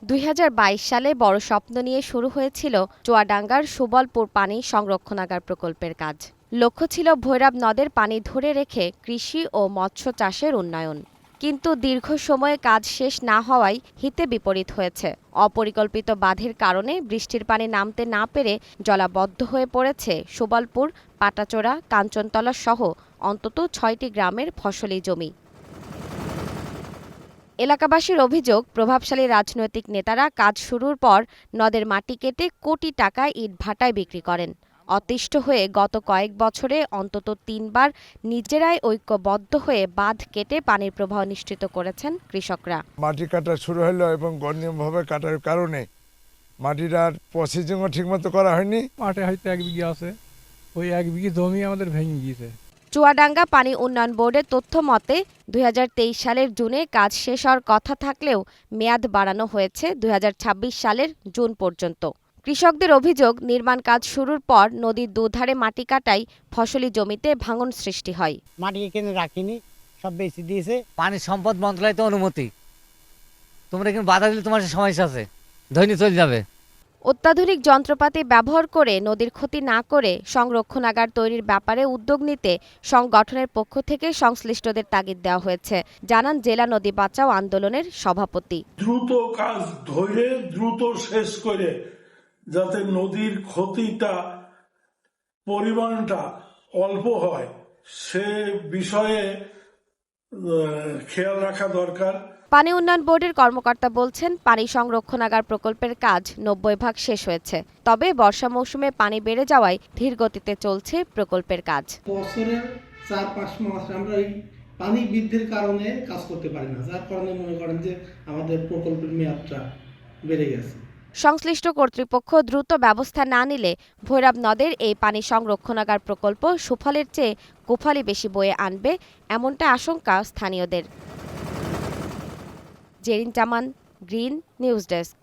২০২২ সালে বড় স্বপ্ন নিয়ে শুরু হয়েছিল চুয়াডাঙ্গার সুবলপুর পানি সংরক্ষণাগার প্রকল্পের কাজ। লক্ষ্য ছিল ভৈরব নদের পানি ধরে রেখে কৃষি ও মৎস্য চাষের উন্নয়ন। কিন্তু দীর্ঘ সময়ে কাজ শেষ না হওয়ায় হিতে বিপরীত হয়েছে। অপরিকল্পিত বাঁধের কারণে বৃষ্টির পানি নামতে না পেরে জলাবদ্ধ হয়ে পড়েছে সুবলপুর, পাটাচোরা, কাঞ্চনতলা সহ অন্তত ৬টি গ্রামের ফসলি জমি। এলাকাবাসীর অভিযোগ, প্রভাবশালী রাজনৈতিক নেতারা কাজ শুরুর পর নদের মাটি কেটে কোটি টাকা ইটভাটায় বিক্রি করেন। অতিষ্ঠ হয়ে গত কয়েক বছরে অন্তত ৩ বার নিজেরাই ঐক্যবদ্ধ হয়ে বাঁধ কেটে পানির প্রবাহ নিশ্চিত করেছেন কৃষকরা। মাটি কাটা শুরু হলো এবং গণ্যভাবে কাটার কারণে মাটির আর প্রসেসিংও ঠিকমতো করা হয়নি। মাঠে হয়তো ১ বিঘা আছে, ওই ১ বিঘা জমি আমাদের ভেঙে গিয়েছে। চুয়াডাঙ্গা পানি উন্নয়ন বোর্ডের তথ্য মতে ২০২৩ সালের জুনে কাজ শেষ হওয়ার কথা থাকলেও মেয়াদ বাড়ানো হয়েছে ২০২৬ সালের জুন পর্যন্ত। কৃষকদের অভিযোগ, নির্মাণ কাজ শুরুর পর নদীর দুধারে মাটি কাটায় ফসলি জমিতে ভাঙন সৃষ্টি হয়। মাটি এখানে রাখিনি, সব বেশি দিয়েছে। পানি সম্পদ মন্ত্রণালয় তো অনুমতি, তোমরা এখানে বাধা দিলে তোমার সমস্যা আছে, ধৈর্য চলে যাবে। অত্যাধুনিক যন্ত্রপাতি ব্যবহার করে নদীর ক্ষতি না করে সংরক্ষণাগার তৈরির ব্যাপারে উদ্যোগ নিতে সংগঠনের পক্ষ থেকে সংশ্লিষ্টদের তাগিদ দেওয়া হয়েছে, জানান জেলা নদী বাঁচাও আন্দোলনের সভাপতি। দ্রুত কাজ ধরে দ্রুত শেষ করে যাতে নদীর ক্ষতিটা পরিমাণটা অল্প হয় সে বিষয়ে খেয়াল রাখা দরকার। পানি উন্নয়ন বোর্ডের কর্মকর্তা বলছেন, পানি সংরক্ষণাগার প্রকল্পের কাজ ৯০% শেষ হয়েছে। তবে বর্ষা মৌসুমে পানি বেড়ে যাওয়ায় ধীর গতিতে চলছে প্রকল্পের কাজ। বছরের ৪-৫ মাস আমরা এই পানি বৃদ্ধির কারণে কাজ করতে পারি না, যার কারণে মনে করেন যে আমাদের প্রকল্পের মেয়াদটা বেড়ে গেছে। সংশ্লিষ্ট কর্তৃপক্ষ দ্রুত ব্যবস্থা না নিলে ভৈরব নদের এই পানি সংরক্ষণাগার প্রকল্প সুফলের চেয়ে কুফলই বেশি বয়ে আনবে, এমনটা আশঙ্কা স্থানীয়দের। জেরিন জামান, গ্রিন নিউজ ডেস্ক।